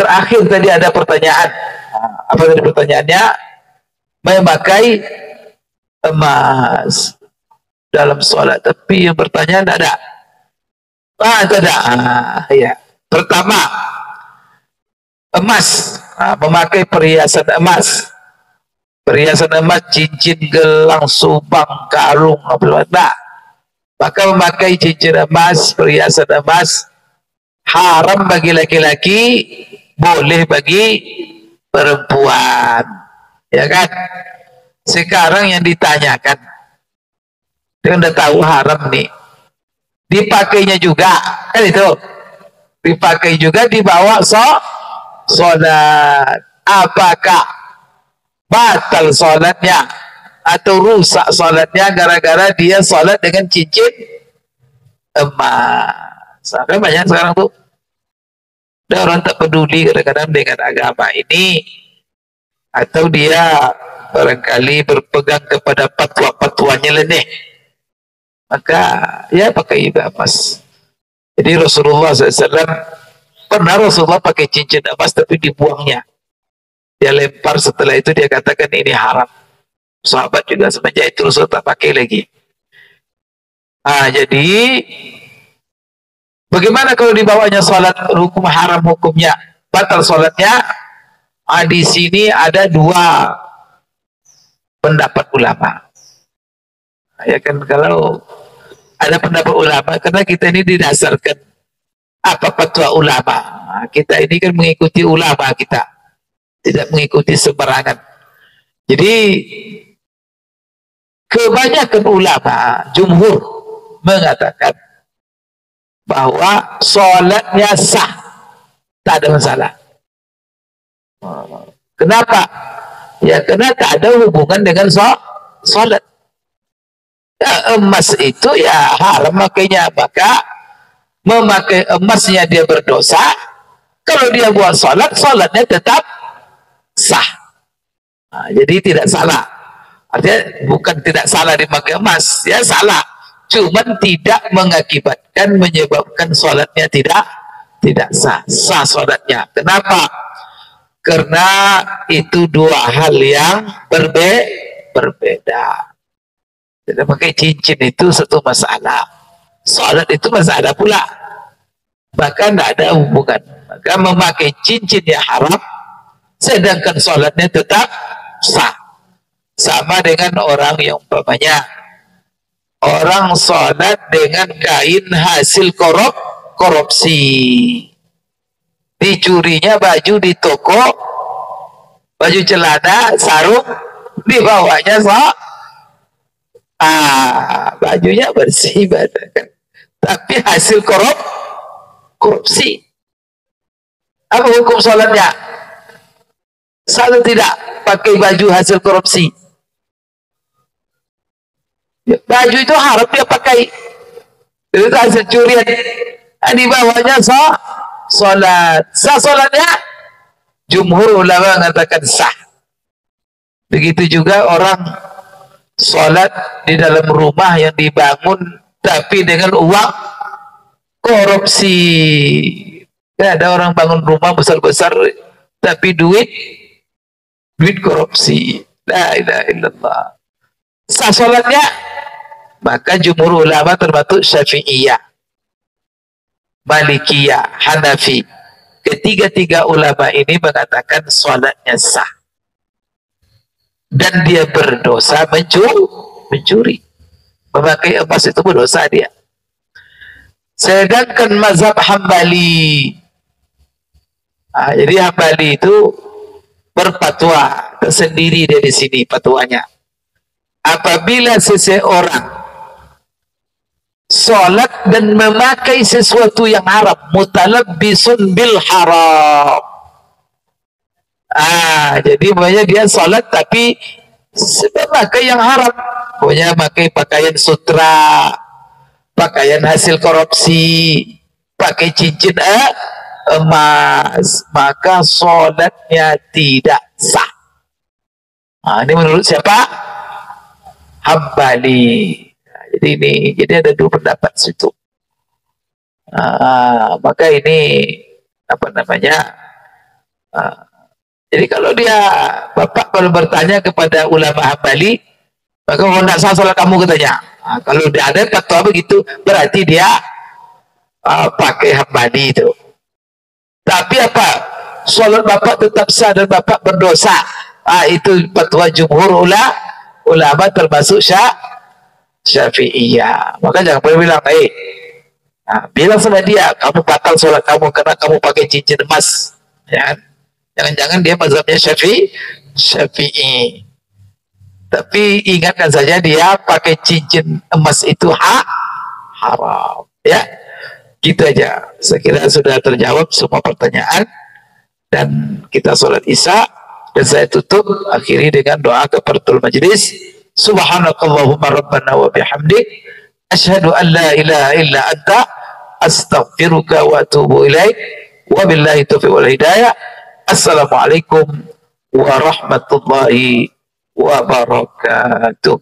terakhir tadi ada pertanyaan. Apa tadi pertanyaannya? Memakai emas dalam sholat. Tapi yang pertanyaan ada. Itu ada. Ya. Pertama, emas. Memakai perhiasan emas. Perhiasan emas, cincin, gelang, subang, kalung, apa. Maka memakai cincin emas, perhiasan emas, haram bagi laki-laki, boleh bagi perempuan. Ya kan? Sekarang yang ditanyakan, dia udah tahu haram nih, dipakainya juga, kan itu, dipakai juga dibawa sholat. Apakah batal sholatnya atau rusak sholatnya gara-gara dia sholat dengan cincin emas? Sampai banyak sekarang tuh, ada orang tak peduli kadang-kadang dengan agama ini, atau dia barangkali berpegang kepada fatwa-fatwanya leneh, maka ya pakai emas. Jadi Rasulullah SAW pernah Rasulullah pakai cincin emas tapi dibuangnya, dia lempar, setelah itu dia katakan ini haram. Sahabat juga semenjak itu Rasul tak pakai lagi. Jadi bagaimana kalau dibawanya sholat, hukum haram hukumnya, batal sholatnya? Di sini ada dua pendapat ulama. Ya kan, kalau ada pendapat ulama, karena kita ini didasarkan apa fatwa ulama. Kita ini kan mengikuti ulama kita, tidak mengikuti sembarangan. Jadi kebanyakan ulama, jumhur, mengatakan bahwa sholatnya sah, tak ada masalah. Kenapa? Ya karena tak ada hubungan dengan sholat. Ya, emas itu ya haram makanya, maka memakai emasnya dia berdosa. Kalau dia buat sholat, sholatnya tetap sah. Jadi tidak salah. Artinya bukan tidak salah dipakai emas, ya salah, cuman tidak mengakibatkan, menyebabkan sholatnya tidak sah sholatnya. Kenapa? Karena itu dua hal yang berbeda. Tidak pakai cincin itu satu masalah, sholat itu masalah pula, bahkan tidak ada hubungan. Maka memakai cincin yang haram, sedangkan sholatnya tetap sah. Sama dengan orang yang umpamanya orang sholat dengan kain hasil korupsi, dicurinya baju di toko, baju celana, sarung, dibawanya bajunya bersih kan, tapi hasil korupsi. Apa hukum sholatnya? Satu, tidak pakai baju hasil korupsi. Baju itu harap dia pakai, itu hasil curian, di bawahnya sholat. Sah sholatnya? Jumhur ulama mengatakan sah. Begitu juga orang sholat di dalam rumah yang dibangun tapi dengan uang korupsi. Ya, ada orang bangun rumah besar-besar tapi duit korupsi. La ilaha illallah. Sah sholatnya? Maka jumhur ulama termasuk Syafi'iyah, Malikiyah, Hanafi, ketiga-tiga ulama ini mengatakan sholatnya sah, dan dia berdosa mencuri. Memakai emas itu berdosa dia. Sedangkan mazhab Hambali, jadi Hambali itu berfatwa tersendiri dari sini fatwanya. Apabila seseorang sholat dan memakai sesuatu yang haram, mutalabbisun bil haram. Jadi makanya dia sholat tapi memakai yang haram, pokoknya pakai pakaian sutra, pakaian hasil korupsi, pakai cincin emas, maka sholatnya tidak sah. Ini menurut siapa? Hambali. Jadi ada dua pendapat situ. Maka ini apa namanya, Nah, jadi kalau dia bapak kalau bertanya kepada ulama Hambali, maka kalau tidak salah salat kamu katanya. Nah, kalau dia ada fatwa begitu, berarti dia pakai Hambali itu. Tapi apa? Salat bapak tetap sah dan bapak berdosa. Itu fatwa jumhur ulama termasuk Syafi'iyah. Maka jangan pernah bilang, bilang sama dia, kamu batal sholat kamu karena kamu pakai cincin emas. Ya, jangan-jangan dia mazhabnya Syafi'i. Tapi ingatkan saja dia pakai cincin emas itu haram. Ya, gitu aja. Sekira sudah terjawab semua pertanyaan dan kita sholat Isya dan saya tutup akhiri dengan doa kafaratul majlis. Subhanakallahumma rabbana wa bihamdik asyhadu an la ilaha illa anta astaghfiruka wa atubu ilaik wa billahi taufiq wal hidayah. Assalamualaikum warahmatullahi wabarakatuh.